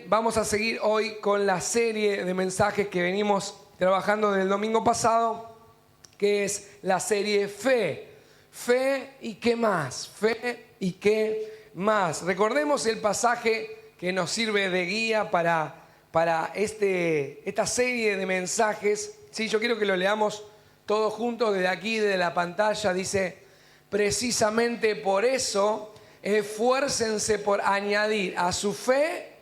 vamos a seguir hoy con la serie de mensajes que venimos trabajando desde el domingo pasado, que es la serie Fe. Fe y qué más, fe y qué más. Recordemos el pasaje que nos sirve de guía para esta serie de mensajes. Sí, yo quiero que lo leamos todos juntos desde aquí, desde la pantalla. Dice: precisamente por eso, esfuércense por añadir a su fe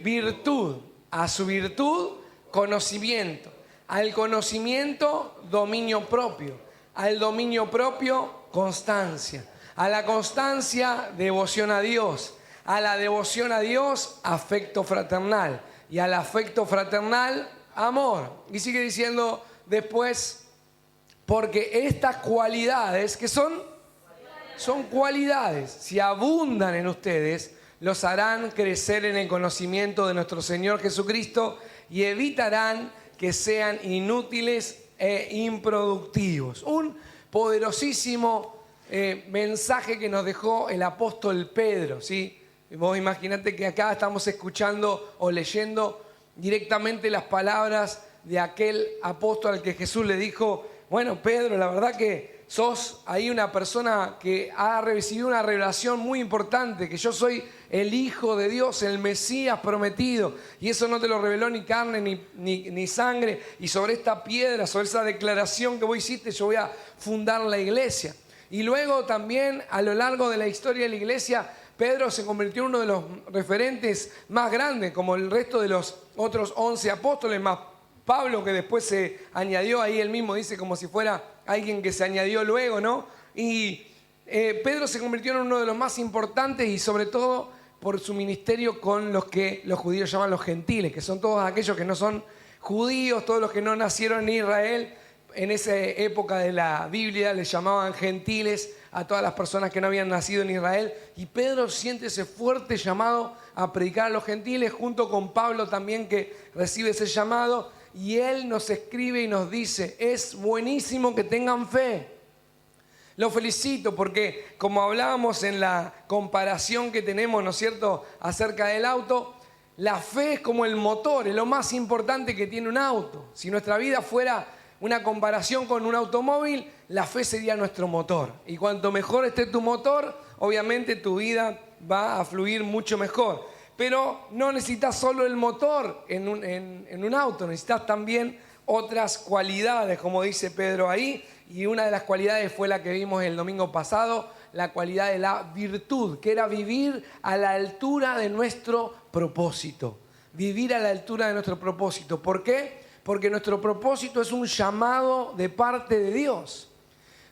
virtud, a su virtud conocimiento, al conocimiento dominio propio, al dominio propio constancia, a la constancia devoción a Dios, a la devoción a Dios afecto fraternal y al afecto fraternal amor. Y sigue diciendo después: porque estas cualidades, que son cualidades, si abundan en ustedes, los harán crecer en el conocimiento de nuestro Señor Jesucristo y evitarán que sean inútiles e improductivos. Un poderosísimo mensaje que nos dejó el apóstol Pedro, ¿sí? Vos imaginate que acá estamos escuchando o leyendo directamente las palabras de aquel apóstol al que Jesús le dijo: bueno, Pedro, la verdad que sos ahí una persona que ha recibido una revelación muy importante, que yo soy el Hijo de Dios, el Mesías prometido, y eso no te lo reveló ni carne ni sangre, y sobre esta piedra, sobre esa declaración que vos hiciste, yo voy a fundar la iglesia. Y luego también a lo largo de la historia de la iglesia, Pedro se convirtió en uno de los referentes más grandes, como el resto de los otros 11 apóstoles, más Pablo, que después se añadió ahí, él mismo dice como si fuera alguien que se añadió luego, ¿no? Y Pedro se convirtió en uno de los más importantes, y sobre todo por su ministerio con los que los judíos llaman los gentiles, que son todos aquellos que no son judíos, todos los que no nacieron en Israel. En esa época de la Biblia les llamaban gentiles a todas las personas que no habían nacido en Israel. Y Pedro siente ese fuerte llamado a predicar a los gentiles, junto con Pablo también, que recibe ese llamado. Y él nos escribe y nos dice: es buenísimo que tengan fe. Lo felicito porque, como hablábamos en la comparación que tenemos, ¿no es cierto?, acerca del auto, la fe es como el motor, es lo más importante que tiene un auto. Si nuestra vida fuera una comparación con un automóvil, la fe sería nuestro motor. Y cuanto mejor esté tu motor, obviamente tu vida va a fluir mucho mejor. Pero no necesitas solo el motor en un auto, necesitas también otras cualidades, como dice Pedro ahí. Y una de las cualidades fue la que vimos el domingo pasado, la cualidad de la virtud, que era vivir a la altura de nuestro propósito. Vivir a la altura de nuestro propósito. ¿Por qué? Porque nuestro propósito es un llamado de parte de Dios.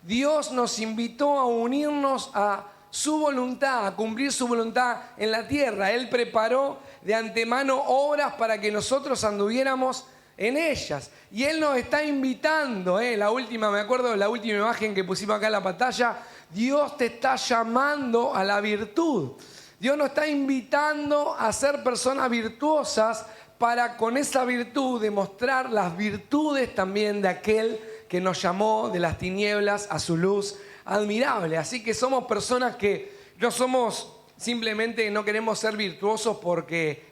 Dios nos invitó a unirnos a su voluntad, a cumplir su voluntad en la tierra. Él preparó de antemano obras para que nosotros anduviéramos en ellas. Y Él nos está invitando, me acuerdo de la última imagen que pusimos acá en la pantalla. Dios te está llamando a la virtud. Dios nos está invitando a ser personas virtuosas, para con esa virtud demostrar las virtudes también de aquel que nos llamó de las tinieblas a su luz admirable. Así que somos personas que no somos simplemente, no queremos ser virtuosos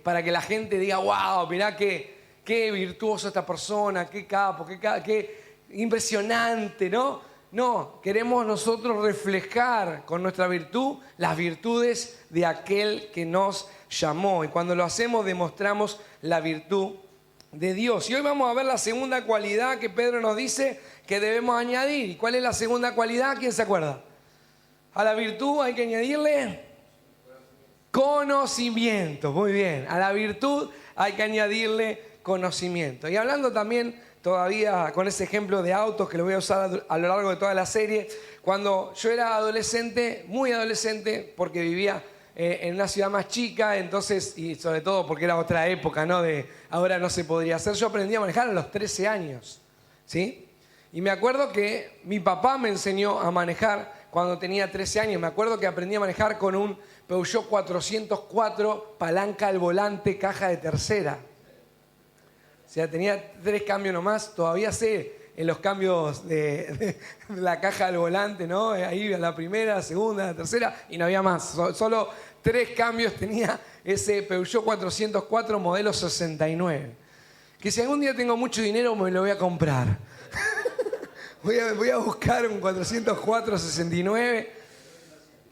para que la gente diga: wow, mirá qué virtuoso esta persona, qué capo, qué impresionante, ¿no? No, queremos nosotros reflejar con nuestra virtud las virtudes de aquel que nos llamó. Y cuando lo hacemos, demostramos la virtud de Dios. Y hoy vamos a ver la segunda cualidad que Pedro nos dice que debemos añadir. ¿Y cuál es la segunda cualidad? ¿Quién se acuerda? A la virtud hay que añadirle conocimiento. Muy bien, a la virtud hay que añadirle conocimiento. Y hablando también todavía con ese ejemplo de autos que lo voy a usar a lo largo de toda la serie, cuando yo era adolescente, muy adolescente, porque vivía en una ciudad más chica, entonces, y sobre todo porque era otra época, ¿no? De ahora no se podría hacer. Yo aprendí a manejar a los 13 años, ¿sí? Y me acuerdo que mi papá me enseñó a manejar cuando tenía 13 años. Me acuerdo que aprendí a manejar con un Peugeot 404, palanca al volante, caja de tercera. O sea, tenía 3 cambios nomás. Todavía sé en los cambios de la caja del volante, ¿no? Ahí la primera, la segunda, la tercera, y no había más. Solo 3 cambios tenía ese Peugeot 404 modelo 69. Que si algún día tengo mucho dinero me lo voy a comprar. voy a buscar un 404 69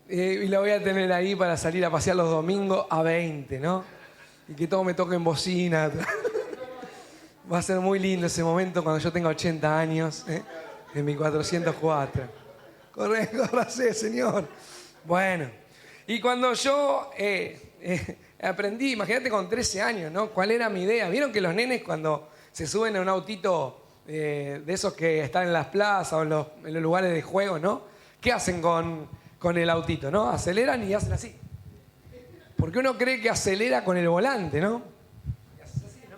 y lo voy a tener ahí para salir a pasear los domingos a 20, ¿no? Y que todo me toque en bocina. Va a ser muy lindo ese momento cuando yo tenga 80 años, en mi 404. Córrase, señor. Bueno, y cuando yo aprendí, imagínate con 13 años, ¿no? ¿Cuál era mi idea? ¿Vieron que los nenes cuando se suben a un autito de esos que están en las plazas o en los lugares de juego, ¿no? ¿Qué hacen con el autito, no? Aceleran y hacen así. Porque uno cree que acelera con el volante, ¿no? Y haces así, ¿no?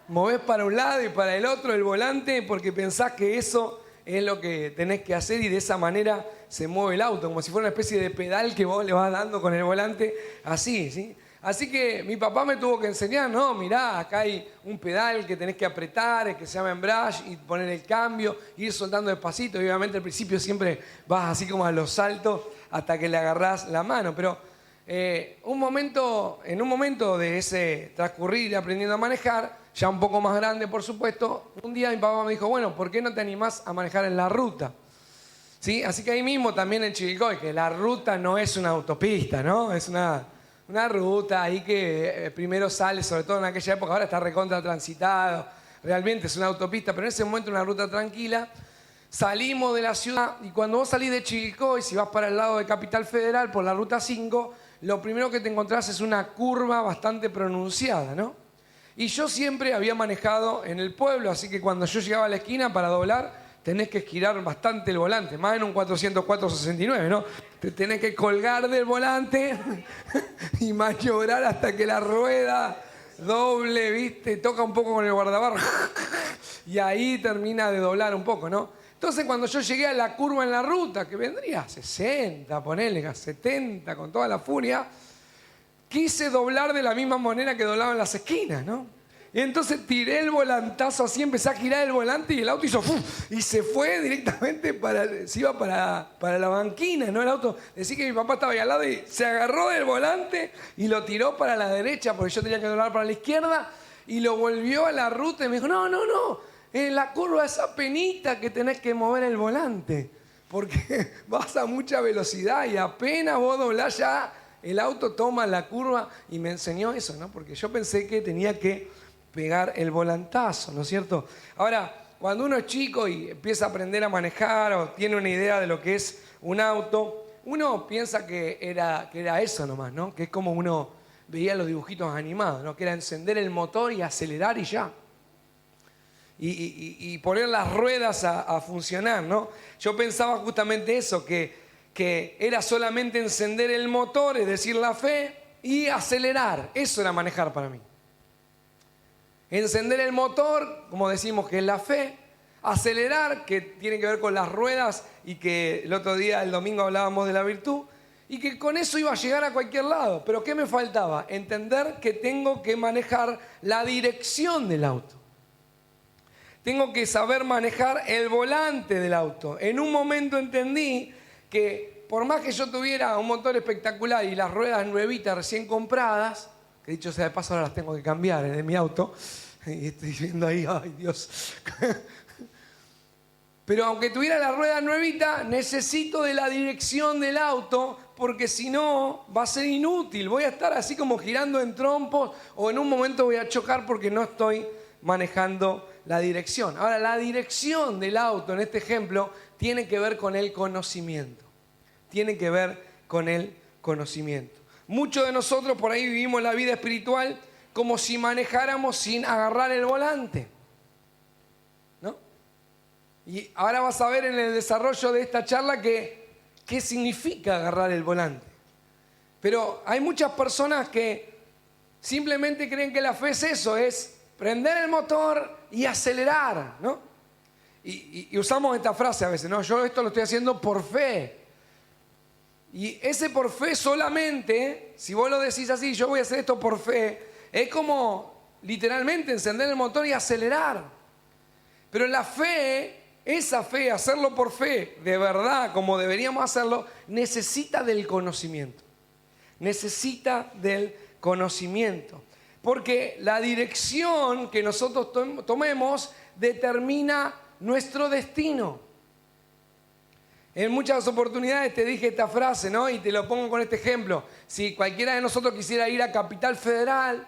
Movés para un lado y para el otro el volante porque pensás que eso es lo que tenés que hacer y de esa manera se mueve el auto, como si fuera una especie de pedal que vos le vas dando con el volante, así, ¿sí? Así que mi papá me tuvo que enseñar, no, mirá, acá hay un pedal que tenés que apretar, que se llama embrague, y poner el cambio, ir soltando despacito, y obviamente al principio siempre vas así como a los saltos hasta que le agarrás la mano, pero en un momento de ese transcurrir aprendiendo a manejar, ya un poco más grande por supuesto, un día mi papá me dijo, bueno, ¿por qué no te animás a manejar en la ruta? ¿Sí? Así que ahí mismo también en Chivilcoy, que la ruta no es una autopista, ¿no? Es una ruta ahí que primero sale, sobre todo en aquella época, ahora está recontra transitado, realmente es una autopista, pero en ese momento una ruta tranquila. Salimos de la ciudad y cuando vos salís de Chivilcoy, si vas para el lado de Capital Federal por la ruta 5, lo primero que te encontrás es una curva bastante pronunciada, ¿no? Y yo siempre había manejado en el pueblo, así que cuando yo llegaba a la esquina para doblar, tenés que girar bastante el volante, más en un 404 69, ¿no? Te tenés que colgar del volante y maniobrar hasta que la rueda doble, ¿viste? Toca un poco con el guardabarro y ahí termina de doblar un poco, ¿no? Entonces cuando yo llegué a la curva en la ruta, que vendría a 60, ponele, a 70, con toda la furia, quise doblar de la misma manera que doblaban las esquinas, ¿no? Y entonces tiré el volantazo así, empecé a girar el volante y el auto hizo ¡fum! Y se fue directamente se iba para la banquina, ¿no? El auto, decía que mi papá estaba ahí al lado y se agarró del volante y lo tiró para la derecha porque yo tenía que doblar para la izquierda y lo volvió a la ruta y me dijo, no, en la curva esa penita que tenés que mover el volante porque vas a mucha velocidad y apenas vos doblás ya el auto toma la curva y me enseñó eso, ¿no? Porque yo pensé que tenía que pegar el volantazo, ¿no es cierto? Ahora, cuando uno es chico y empieza a aprender a manejar o tiene una idea de lo que es un auto, uno piensa que era eso nomás, ¿no? Que es como uno veía los dibujitos animados, ¿no? Que era encender el motor y acelerar y ya. Y poner las ruedas a funcionar, ¿no? Yo pensaba justamente eso, que era solamente encender el motor, es decir, la fe, y acelerar. Eso era manejar para mí. Encender el motor, como decimos que es la fe, acelerar, que tiene que ver con las ruedas y que el otro día, el domingo, hablábamos de la virtud, y que con eso iba a llegar a cualquier lado. Pero ¿qué me faltaba? Entender que tengo que manejar la dirección del auto. Tengo que saber manejar el volante del auto. En un momento entendí que por más que yo tuviera un motor espectacular y las ruedas nuevitas recién compradas, que dicho sea de paso ahora las tengo que cambiar de mi auto, y estoy viendo ahí, ay Dios. Pero aunque tuviera la rueda nuevita, necesito de la dirección del auto, porque si no va a ser inútil. Voy a estar así como girando en trompos o en un momento voy a chocar porque no estoy manejando la dirección. Ahora, la dirección del auto en este ejemplo tiene que ver con el conocimiento. Tiene que ver con el conocimiento. Muchos de nosotros por ahí vivimos la vida espiritual como si manejáramos sin agarrar el volante, ¿no? Y ahora vas a ver en el desarrollo de esta charla qué significa agarrar el volante. Pero hay muchas personas que simplemente creen que la fe es eso, es prender el motor y acelerar, ¿no? Y usamos esta frase a veces, ¿no? Yo esto lo estoy haciendo por fe. Y ese por fe solamente, si vos lo decís así, yo voy a hacer esto por fe, es como literalmente encender el motor y acelerar. Pero la fe, esa fe, hacerlo por fe, de verdad, como deberíamos hacerlo, necesita del conocimiento. Necesita del conocimiento. Porque la dirección que nosotros tomemos determina nuestro destino. En muchas oportunidades te dije esta frase, ¿no? Y te lo pongo con este ejemplo. Si cualquiera de nosotros quisiera ir a Capital Federal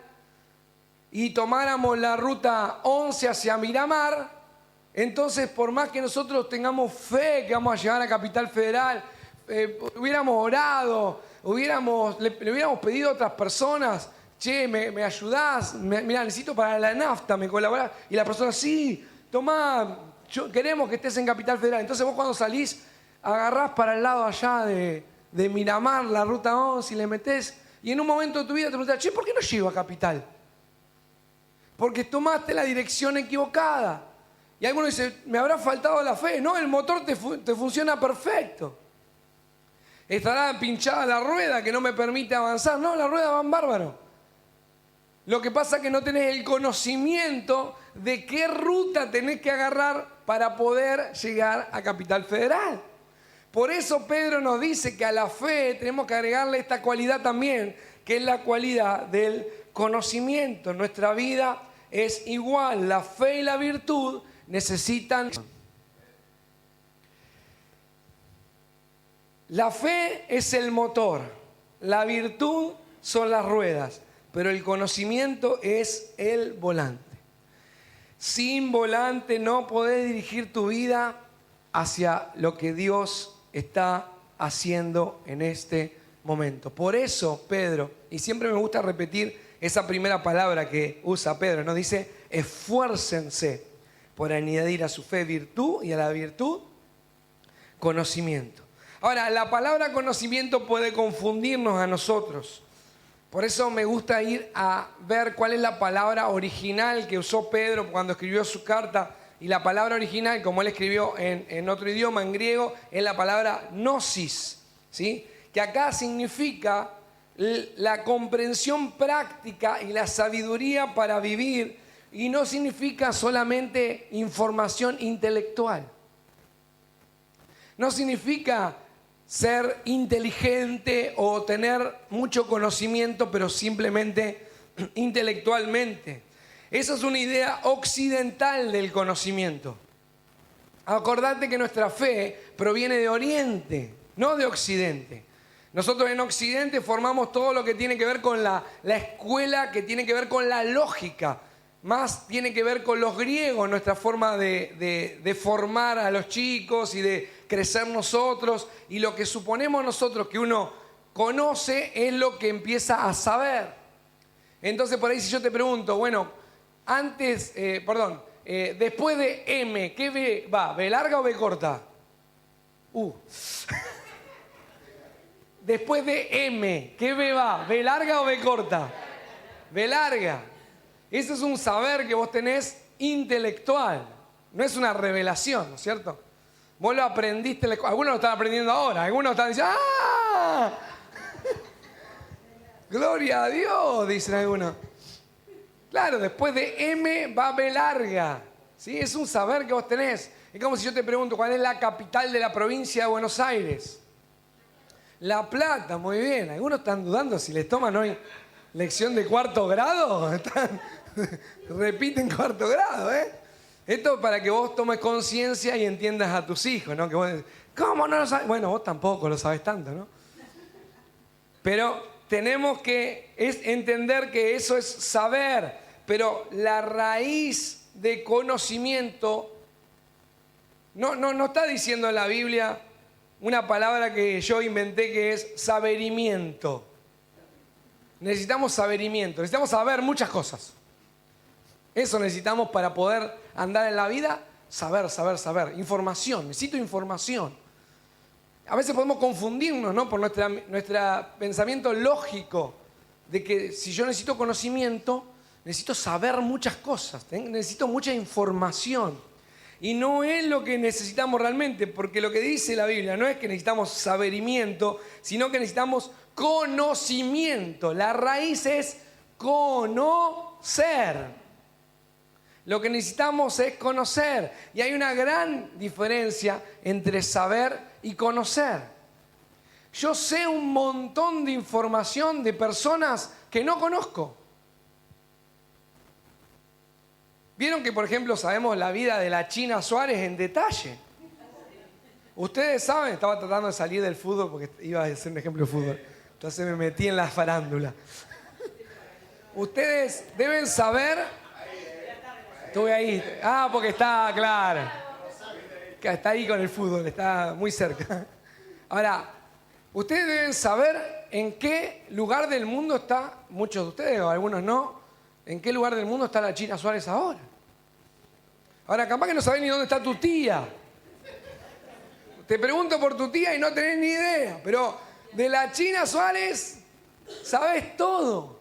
y tomáramos la ruta 11 hacia Miramar, entonces por más que nosotros tengamos fe que vamos a llegar a Capital Federal, hubiéramos orado, le hubiéramos pedido a otras personas, che, ¿me ayudás? Mirá, necesito para la nafta, ¿me colaborás? Y la persona, sí, tomá, queremos que estés en Capital Federal. Entonces vos cuando salís, agarrás para el lado allá de Miramar, la ruta 11, y le metés, y en un momento de tu vida te preguntás, che, ¿por qué no llego a Capital? Porque tomaste la dirección equivocada. Y algunos dicen, me habrá faltado la fe. No, el motor te funciona perfecto. Estará pinchada la rueda que no me permite avanzar. No, la rueda va en bárbaro. Lo que pasa es que no tenés el conocimiento de qué ruta tenés que agarrar para poder llegar a Capital Federal. Por eso Pedro nos dice que a la fe tenemos que agregarle esta cualidad también, que es la cualidad del conocimiento. Nuestra vida es igual. La fe y la virtud necesitan. La fe es el motor, la virtud son las ruedas, pero el conocimiento es el volante. Sin volante no podés dirigir tu vida hacia lo que Dios está haciendo en este momento. Por eso Pedro, y siempre me gusta repetir esa primera palabra que usa Pedro, ¿no? Dice, esfuércense por añadir a su fe virtud y a la virtud conocimiento. Ahora, la palabra conocimiento puede confundirnos a nosotros. Por eso me gusta ir a ver cuál es la palabra original que usó Pedro cuando escribió su carta. Y la palabra original, como él escribió en otro idioma, en griego, es la palabra gnosis, ¿sí? Que acá significa la comprensión práctica y la sabiduría para vivir, y no significa solamente información intelectual. No significa ser inteligente o tener mucho conocimiento, pero simplemente intelectualmente. Esa es una idea occidental del conocimiento. Acordate que nuestra fe proviene de Oriente, no de Occidente. Nosotros en Occidente formamos todo lo que tiene que ver con la escuela, que tiene que ver con la lógica. Más tiene que ver con los griegos, nuestra forma de formar a los chicos y de crecer nosotros. Y lo que suponemos nosotros que uno conoce es lo que empieza a saber. Entonces por ahí si yo te pregunto, bueno, después de M, ¿qué B va? ¿B larga o B corta? Después de M, ¿qué B va? ¿B larga o B corta? B larga. Ese es un saber que vos tenés intelectual. No es una revelación, ¿no es cierto? Vos lo aprendiste, algunos lo están aprendiendo ahora, algunos están diciendo, ¡ah! ¡Gloria a Dios!, dicen algunos. Claro, después de M va B larga. ¿Sí? Es un saber que vos tenés. Es como si yo te pregunto, ¿cuál es la capital de la provincia de Buenos Aires? La Plata, muy bien. Algunos están dudando si les toman hoy lección de cuarto grado. Repiten cuarto grado, ¿eh? Esto para que vos tomes conciencia y entiendas a tus hijos, ¿no? Que vos decís, ¿cómo no lo sabes? Bueno, vos tampoco lo sabes tanto, ¿no? Pero tenemos que entender que eso es saber, pero la raíz de conocimiento no está diciendo en la Biblia una palabra que yo inventé que es saberimiento. Necesitamos saberimiento, necesitamos saber muchas cosas. Eso necesitamos para poder andar en la vida, saber. Información, necesito información. A veces podemos confundirnos, ¿no? Por nuestro pensamiento lógico de que si yo necesito conocimiento, necesito saber muchas cosas, necesito mucha información. Y no es lo que necesitamos realmente, porque lo que dice la Biblia no es que necesitamos saberimiento, sino que necesitamos conocimiento. La raíz es conocer. Lo que necesitamos es conocer. Y hay una gran diferencia entre saber y conocer. Yo sé un montón de información de personas que no conozco. Vieron que, por ejemplo, sabemos la vida de la China Suárez en detalle. Ustedes saben, estaba tratando de salir del fútbol porque iba a hacer un ejemplo de fútbol. Entonces me metí en la farándula. Ustedes deben saber. Estuve ahí. Ah, porque está, claro. Está ahí con el fútbol, está muy cerca. Ahora, ustedes deben saber en qué lugar del mundo está, muchos de ustedes o algunos no, en qué lugar del mundo está la China Suárez ahora. Ahora, capaz que no sabés ni dónde está tu tía. Te pregunto por tu tía y no tenés ni idea, pero de la China Suárez sabés todo.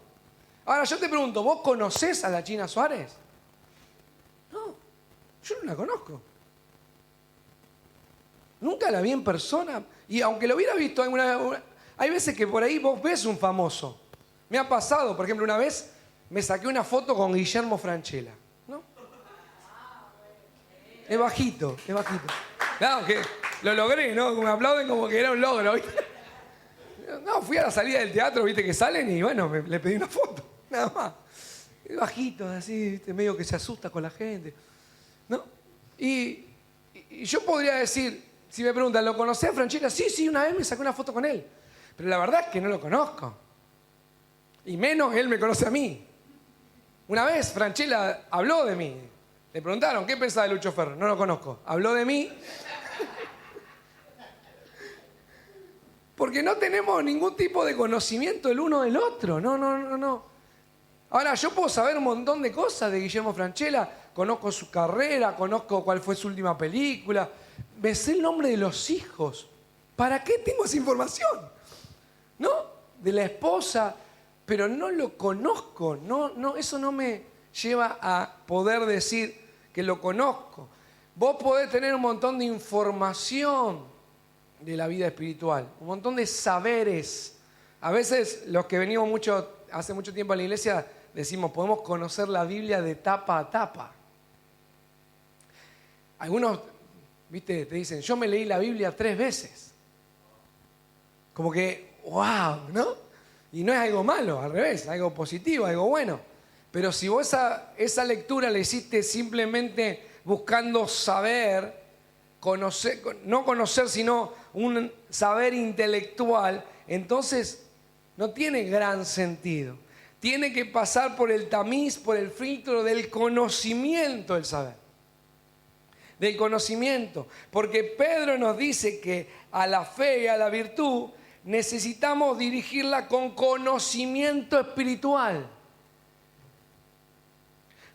Ahora yo te pregunto, ¿vos conocés a la China Suárez? No, yo no la conozco. Nunca la vi en persona. Y aunque lo hubiera visto alguna vez, hay veces que por ahí vos ves un famoso. Me ha pasado, por ejemplo, una vez me saqué una foto con Guillermo Francella. ¿No? Es bajito, es bajito. Claro, que lo logré, ¿no? Me aplauden como que era un logro, ¿viste? No, fui a la salida del teatro, ¿viste? Que salen y bueno, le pedí una foto, nada más. Es bajito, así, ¿viste? Medio que se asusta con la gente, ¿no? Y yo podría decir, si me preguntan, ¿lo conocés a Francella? Sí, una vez me saqué una foto con él. Pero la verdad es que no lo conozco. Y menos él me conoce a mí. Una vez Francella habló de mí. Le preguntaron, ¿qué pensaba de Lucho Ferro? No lo conozco. Habló de mí. Porque no tenemos ningún tipo de conocimiento el uno del otro. No. Ahora, yo puedo saber un montón de cosas de Guillermo Francella. Conozco su carrera, conozco cuál fue su última película. Me sé el nombre de los hijos. ¿Para qué tengo esa información? ¿No? De la esposa. Pero no lo conozco. No, eso no me lleva a poder decir que lo conozco. Vos podés tener un montón de información de la vida espiritual, un montón de saberes. A veces los que venimos hace mucho tiempo a la iglesia decimos, podemos conocer la Biblia de tapa a tapa. Algunos, viste, te dicen, yo me leí la Biblia 3 veces. Como que, wow, ¿no? Y no es algo malo, al revés, algo positivo, algo bueno. Pero si vos esa lectura la hiciste simplemente buscando saber, no conocer, sino un saber intelectual, entonces no tiene gran sentido. Tiene que pasar por el tamiz, por el filtro del conocimiento del saber. Del conocimiento. Porque Pedro nos dice que a la fe y a la virtud necesitamos dirigirla con conocimiento espiritual.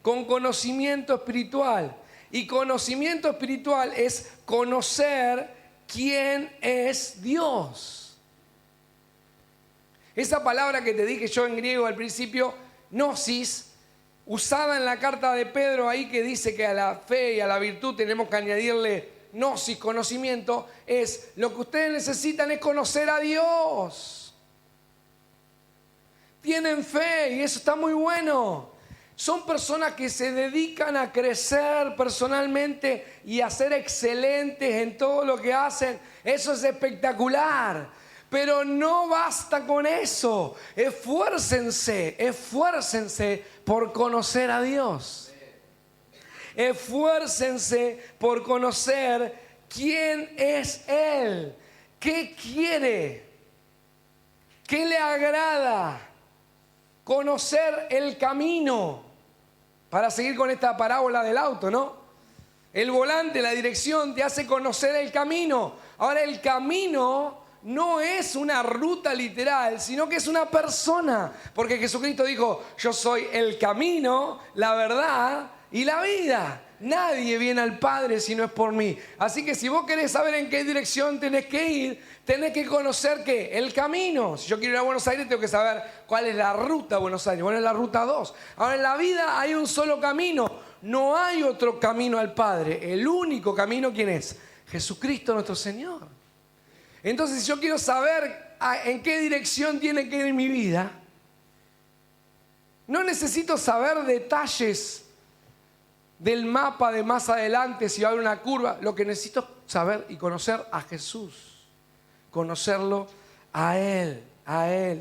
Con conocimiento espiritual. Y conocimiento espiritual es conocer quién es Dios. Esa palabra que te dije yo en griego al principio, gnosis, usada en la carta de Pedro ahí que dice que a la fe y a la virtud tenemos que añadirle gnosis, conocimiento, es lo que ustedes necesitan es conocer a Dios. Tienen fe y eso está muy bueno. Son personas que se dedican a crecer personalmente y a ser excelentes en todo lo que hacen. Eso es espectacular. Pero no basta con eso. Esfuércense por conocer a Dios. Esfuércense por conocer quién es Él. ¿Qué quiere? ¿Qué le agrada? Conocer el camino. Para seguir con esta parábola del auto, ¿no? El volante, la dirección te hace conocer el camino. Ahora el camino no es una ruta literal, sino que es una persona. Porque Jesucristo dijo, yo soy el camino, la verdad y la vida. Nadie viene al Padre si no es por mí. Así que si vos querés saber en qué dirección tenés que ir, tenés que conocer ¿qué? El camino. Si yo quiero ir a Buenos Aires, tengo que saber cuál es la ruta a Buenos Aires. Bueno, es la ruta 2. Ahora, en la vida hay un solo camino. No hay otro camino al Padre. El único camino, ¿quién es? Jesucristo nuestro Señor. Entonces, si yo quiero saber en qué dirección tiene que ir mi vida, no necesito saber detalles del mapa de más adelante, si va a haber una curva. Lo que necesito es saber y conocer a Jesús. Conocerlo a Él.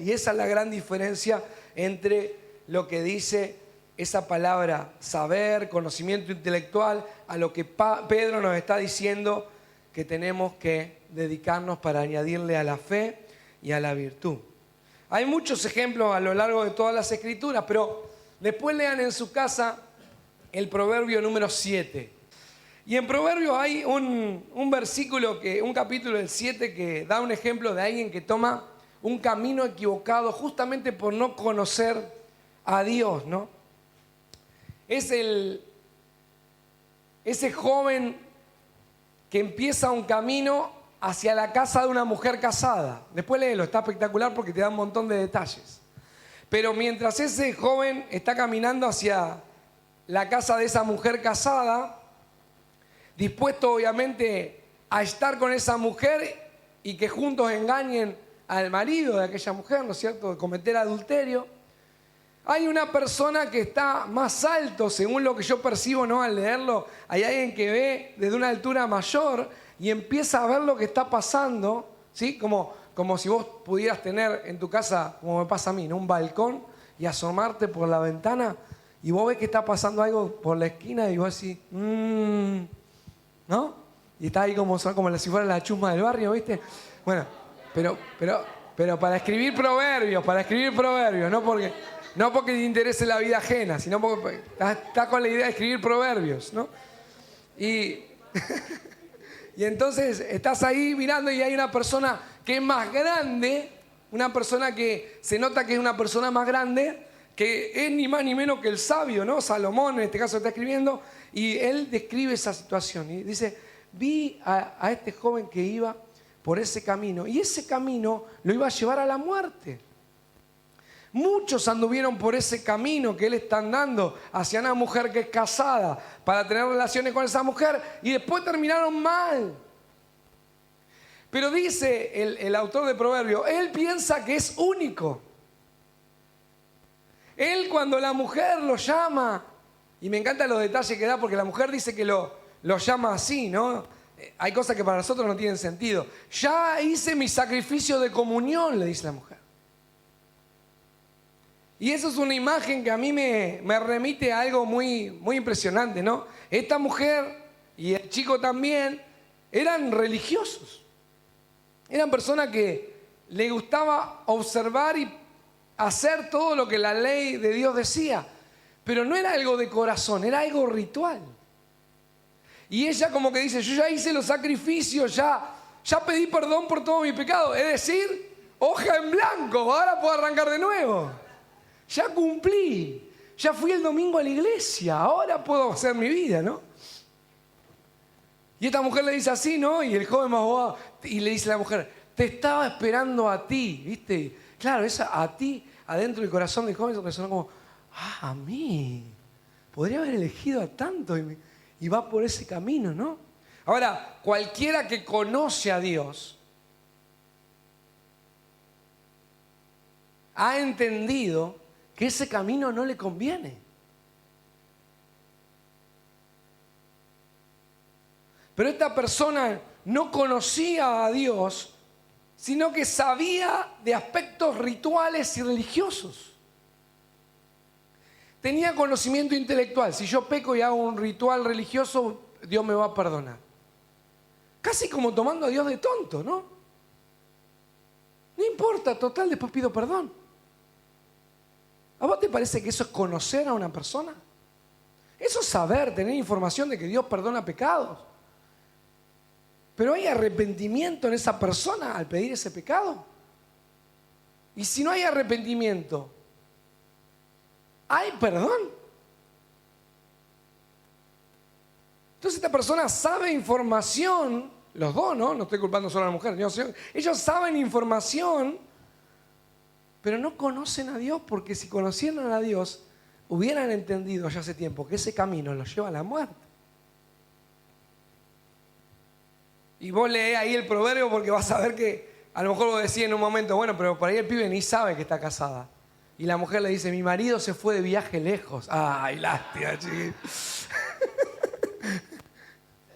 Y esa es la gran diferencia entre lo que dice esa palabra saber, conocimiento intelectual, a lo que Pedro nos está diciendo que tenemos que dedicarnos para añadirle a la fe y a la virtud. Hay muchos ejemplos a lo largo de todas las escrituras, pero después lean en su casa el Proverbio número 7. Y en Proverbios hay un versículo, un capítulo del 7 que da un ejemplo de alguien que toma un camino equivocado justamente por no conocer a Dios, ¿no? Es ese joven que empieza un camino hacia la casa de una mujer casada. Después léelo, está espectacular porque te da un montón de detalles. Pero mientras ese joven está caminando hacia la casa de esa mujer casada, dispuesto obviamente a estar con esa mujer y que juntos engañen al marido de aquella mujer, ¿no es cierto?, de cometer adulterio, hay una persona que está más alto, según lo que yo percibo, ¿no?, al leerlo. Hay alguien que ve desde una altura mayor y empieza a ver lo que está pasando, ¿sí? Como si vos pudieras tener en tu casa, como me pasa a mí, ¿no?, un balcón y asomarte por la ventana y vos ves que está pasando algo por la esquina y vos decís, ¿no? Y está ahí como si fuera la chusma del barrio, ¿viste? Bueno, pero para escribir proverbios, no porque te interese la vida ajena, sino porque estás con la idea de escribir proverbios, ¿no? Y entonces estás ahí mirando y hay una persona que es más grande, una persona que se nota que es una persona más grande, que es ni más ni menos que el sabio, ¿no? Salomón, en este caso, está escribiendo, y él describe esa situación y dice, vi a este joven que iba por ese camino y ese camino lo iba a llevar a la muerte. Muchos anduvieron por ese camino que él está andando hacia una mujer que es casada para tener relaciones con esa mujer y después terminaron mal. Pero dice el autor de Proverbios, él piensa que es único. Él cuando la mujer lo llama, y me encantan los detalles que da porque la mujer dice que lo llama así, ¿no? Hay cosas que para nosotros no tienen sentido. Ya hice mi sacrificio de comunión, le dice la mujer. Y eso es una imagen que a mí me remite a algo muy, muy impresionante, ¿no? Esta mujer y el chico también eran religiosos. Eran personas que le gustaba observar y hacer todo lo que la ley de Dios decía. Pero no era algo de corazón, era algo ritual. Y ella como que dice, yo ya hice los sacrificios, ya pedí perdón por todo mi pecado. Es decir, hoja en blanco, ahora puedo arrancar de nuevo. Ya cumplí, ya fui el domingo a la iglesia, ahora puedo hacer mi vida, ¿no? Y esta mujer le dice así, ¿no? Y el joven más bobado, y le dice a la mujer, te estaba esperando a ti, ¿viste? Claro, esa a ti, adentro del corazón del joven, resonó como, a mí, podría haber elegido a tanto y va por ese camino, ¿no? Ahora, cualquiera que conoce a Dios ha entendido que ese camino no le conviene. Pero esta persona no conocía a Dios, sino que sabía de aspectos rituales y religiosos. Tenía conocimiento intelectual. Si yo peco y hago un ritual religioso, Dios me va a perdonar. Casi como tomando a Dios de tonto, ¿no? No importa, total, después pido perdón. ¿A vos te parece que eso es conocer a una persona? Eso es saber, tener información de que Dios perdona pecados. Pero hay arrepentimiento en esa persona al pedir ese pecado. Y si no hay arrepentimiento, ¿hay perdón? Entonces esta persona sabe información, los dos, ¿no? No estoy culpando solo a la mujer. Ellos saben información, pero no conocen a Dios, porque si conocieran a Dios, hubieran entendido ya hace tiempo que ese camino los lleva a la muerte. Y vos leés ahí el proverbio porque vas a ver que a lo mejor vos decís en un momento, bueno, pero por ahí el pibe ni sabe que está casada. Y la mujer le dice, mi marido se fue de viaje lejos. Ay, lástima, chiquito.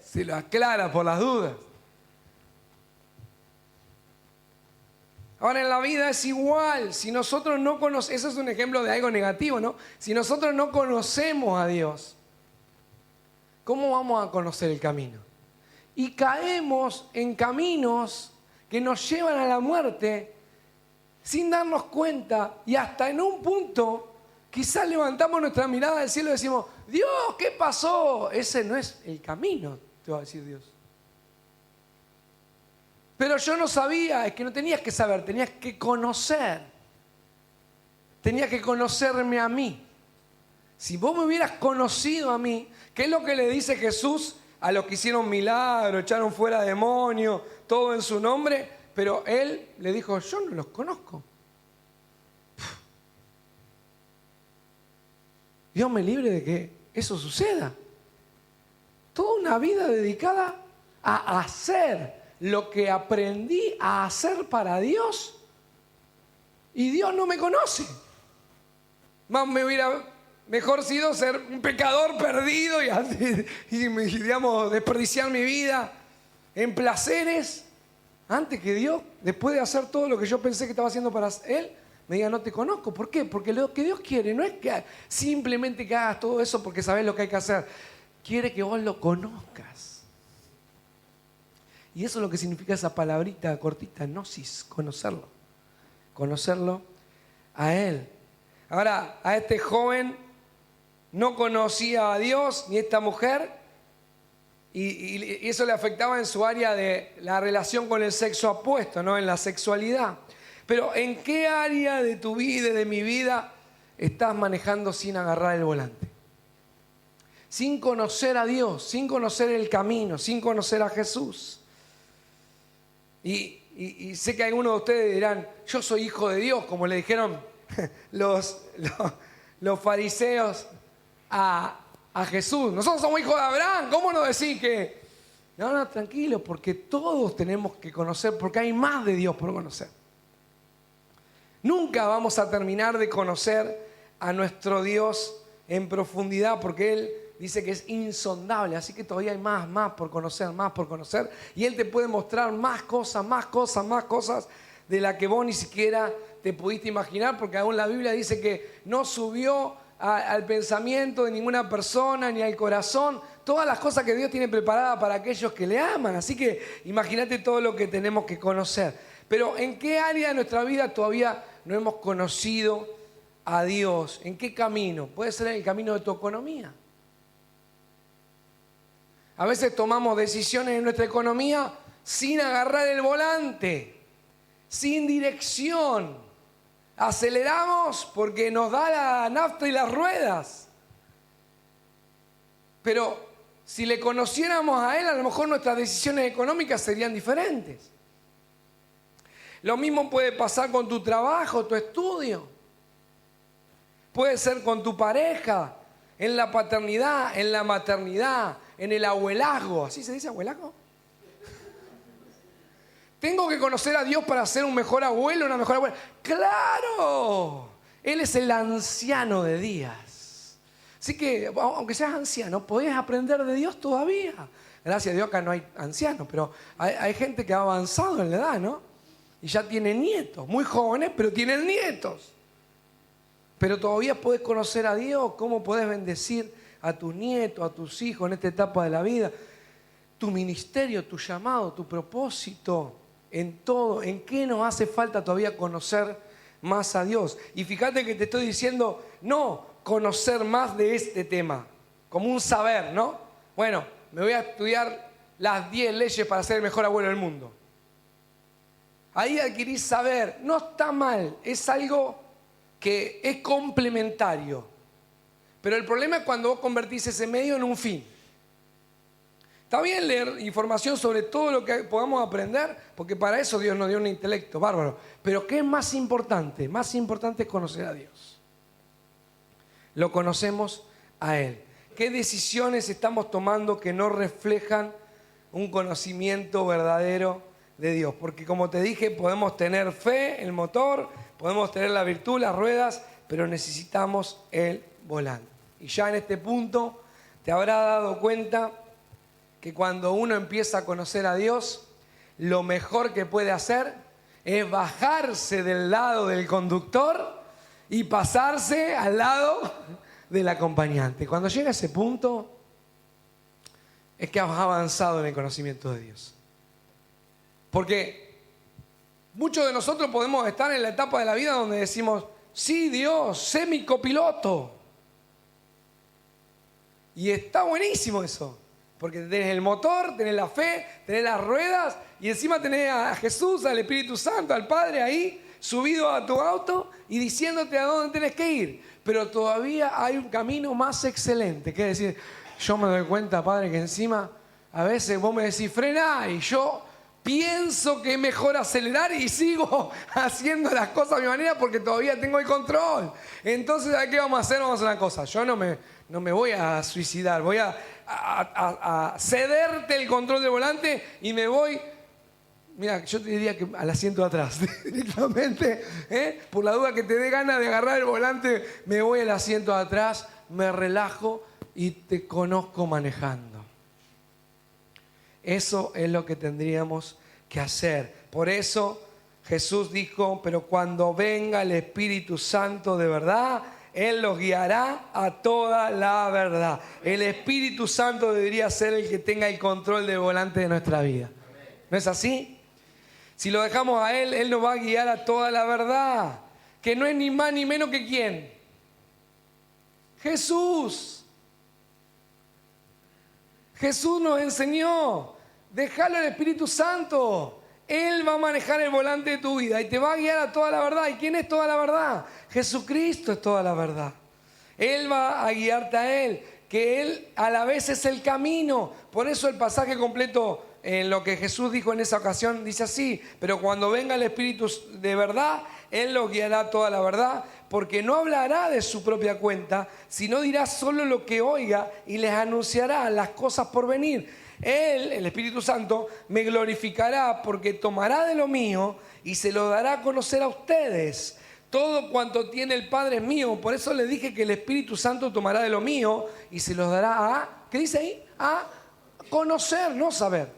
Se lo aclara por las dudas. Ahora en la vida es igual. Si nosotros no conocemos, eso es un ejemplo de algo negativo, ¿no? Si nosotros no conocemos a Dios, ¿cómo vamos a conocer el camino? Y caemos en caminos que nos llevan a la muerte sin darnos cuenta, y hasta en un punto quizás levantamos nuestra mirada al cielo y decimos: Dios, ¿qué pasó? Ese no es el camino, te va a decir Dios. Pero yo no sabía. Es que no tenías que saber, tenías que conocer. Tenías que conocerme a mí. Si vos me hubieras conocido a mí, ¿qué es lo que le dice Jesús a los que hicieron milagros, echaron fuera demonios, todo en su nombre? Pero él le dijo: yo no los conozco. Dios me libre de que eso suceda. Toda una vida dedicada a hacer lo que aprendí a hacer para Dios, y Dios no me conoce. Más me hubiera mejor sido ser un pecador perdido y digamos, desperdiciar mi vida en placeres, antes que Dios, después de hacer todo lo que yo pensé que estaba haciendo para Él, me diga: no te conozco. ¿Por qué? Porque lo que Dios quiere no es que simplemente que hagas todo eso porque sabes lo que hay que hacer. Quiere que vos lo conozcas. Y eso es lo que significa esa palabrita cortita, gnosis, conocerlo. Conocerlo a Él. Ahora, a este joven no conocía a Dios, ni esta mujer, y eso le afectaba en su área de la relación con el sexo opuesto, ¿no? En la sexualidad. Pero ¿en qué área de tu vida y de mi vida estás manejando sin agarrar el volante? Sin conocer a Dios, sin conocer el camino, sin conocer a Jesús. Y sé que algunos de ustedes dirán: yo soy hijo de Dios, como le dijeron los fariseos a Jesús. Nosotros somos hijos de Abraham, ¿cómo no decir que? No, tranquilo, porque todos tenemos que conocer, porque hay más de Dios por conocer. Nunca vamos a terminar de conocer a nuestro Dios en profundidad, porque Él dice que es insondable, así que todavía hay más por conocer, y Él te puede mostrar más cosas de las que vos ni siquiera te pudiste imaginar, porque aún la Biblia dice que no subió al pensamiento de ninguna persona ni al corazón todas las cosas que Dios tiene preparadas para aquellos que le aman. Así que imagínate todo lo que tenemos que conocer. Pero ¿en qué área de nuestra vida todavía no hemos conocido a Dios? ¿En qué camino? Puede ser en el camino de tu economía. A veces tomamos decisiones en nuestra economía sin agarrar el volante, sin dirección. Aceleramos porque nos da la nafta y las ruedas. Pero si le conociéramos a Él, a lo mejor nuestras decisiones económicas serían diferentes. Lo mismo puede pasar con tu trabajo, tu estudio. Puede ser con tu pareja, en la paternidad, en la maternidad, en el abuelazgo. ¿Así se dice, abuelazgo? ¿Tengo que conocer a Dios para ser un mejor abuelo, una mejor abuela? ¡Claro! Él es el anciano de días. Así que, aunque seas anciano, podés aprender de Dios todavía. Gracias a Dios acá no hay ancianos, pero hay gente que ha avanzado en la edad, ¿no? Y ya tiene nietos, muy jóvenes, pero tienen nietos. Pero todavía podés conocer a Dios, cómo podés bendecir a tus nietos, a tus hijos en esta etapa de la vida. Tu ministerio, tu llamado, tu propósito, en todo, en qué nos hace falta todavía conocer más a Dios. Y fíjate que te estoy diciendo, no conocer más de este tema, como un saber, ¿no? Bueno, me voy a estudiar las 10 leyes para ser el mejor abuelo del mundo. Ahí adquirís saber, no está mal, es algo que es complementario. Pero el problema es cuando vos convertís ese medio en un fin. Está bien leer información sobre todo lo que podamos aprender, porque para eso Dios nos dio un intelecto bárbaro. Pero ¿qué es más importante? Más importante es conocer a Dios. Lo conocemos a Él. ¿Qué decisiones estamos tomando que no reflejan un conocimiento verdadero de Dios? Porque como te dije, podemos tener fe, el motor, podemos tener la virtud, las ruedas, pero necesitamos el volante. Y ya en este punto te habrás dado cuenta que cuando uno empieza a conocer a Dios, lo mejor que puede hacer es bajarse del lado del conductor y pasarse al lado del acompañante. Cuando llega a ese punto, es que has avanzado en el conocimiento de Dios. Porque muchos de nosotros podemos estar en la etapa de la vida donde decimos, sí, Dios, sé mi copiloto. Y está buenísimo eso. Porque tenés el motor, tenés la fe, tenés las ruedas y encima tenés a Jesús, al Espíritu Santo, al Padre ahí, subido a tu auto y diciéndote a dónde tenés que ir. Pero todavía hay un camino más excelente. Que es decir, yo me doy cuenta, Padre, que encima a veces vos me decís frena y yo pienso que es mejor acelerar y sigo haciendo las cosas a mi manera porque todavía tengo el control. Entonces, ¿qué vamos a hacer? Vamos a hacer una cosa. Yo no me voy a suicidar, voy a cederte el control del volante y me voy, mira, yo te diría que al asiento de atrás directamente, por la duda que te dé ganas de agarrar el volante, me voy al asiento de atrás, me relajo y te conozco manejando. Eso es lo que tendríamos que hacer. Por eso Jesús dijo, pero cuando venga el Espíritu Santo de verdad, Él los guiará a toda la verdad. El Espíritu Santo debería ser el que tenga el control del volante de nuestra vida. ¿No es así? Si lo dejamos a Él, Él nos va a guiar a toda la verdad. Que no es ni más ni menos que ¿quién? Jesús. Jesús nos enseñó. Déjalo al Espíritu Santo. Él va a manejar el volante de tu vida y te va a guiar a toda la verdad. ¿Y quién es toda la verdad? Jesucristo es toda la verdad. Él va a guiarte a Él, que Él a la vez es el camino. Por eso el pasaje completo en lo que Jesús dijo en esa ocasión dice así, pero cuando venga el Espíritu de verdad, Él los guiará a toda la verdad, porque no hablará de su propia cuenta, sino dirá solo lo que oiga y les anunciará las cosas por venir. Él, el Espíritu Santo, me glorificará porque tomará de lo mío y se lo dará a conocer a ustedes. Todo cuanto tiene el Padre es mío. Por eso le dije que el Espíritu Santo tomará de lo mío y se los dará a, ¿qué dice ahí? A conocer, no saber.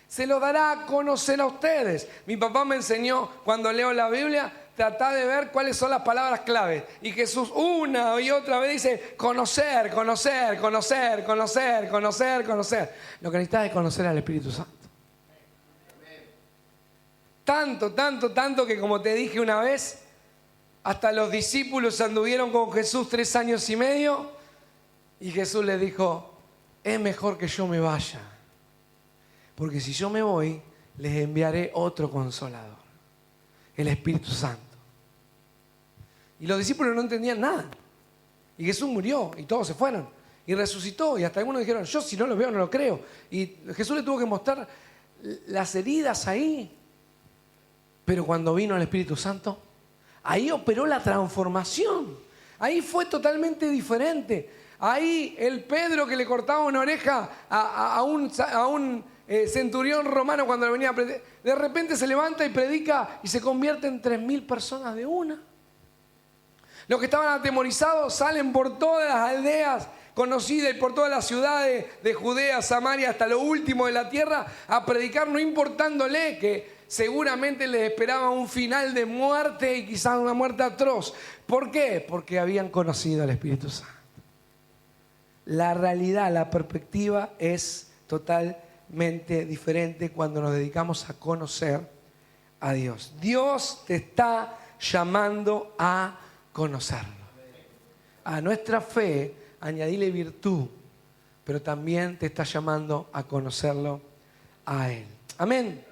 Se lo dará a conocer a ustedes. Mi papá me enseñó, cuando leo la Biblia, tratar de ver cuáles son las palabras claves. Y Jesús una y otra vez dice, conocer, conocer, conocer, conocer, conocer, conocer. Lo que necesitas es conocer al Espíritu Santo. Tanto, tanto, tanto que como te dije una vez, hasta los discípulos anduvieron con Jesús 3 años y medio y Jesús les dijo, es mejor que yo me vaya. Porque si yo me voy, les enviaré otro consolador, el Espíritu Santo. Y los discípulos no entendían nada. Y Jesús murió y todos se fueron. Y resucitó y hasta algunos dijeron, yo si no lo veo no lo creo. Y Jesús le tuvo que mostrar las heridas ahí. Pero cuando vino el Espíritu Santo, ahí operó la transformación. Ahí fue totalmente diferente. Ahí el Pedro que le cortaba una oreja a un centurión romano cuando venía a predicar, de repente se levanta y predica y se convierte en 3.000 personas de una. Los que estaban atemorizados salen por todas las aldeas conocidas y por todas las ciudades de Judea, Samaria, hasta lo último de la tierra, a predicar, no importándole que seguramente les esperaba un final de muerte y quizás una muerte atroz. ¿Por qué? Porque habían conocido al Espíritu Santo. La realidad, la perspectiva es totalmente diferente cuando nos dedicamos a conocer a Dios. Dios te está llamando a conocerlo. A nuestra fe añadirle virtud, pero también te está llamando a conocerlo a Él. Amén.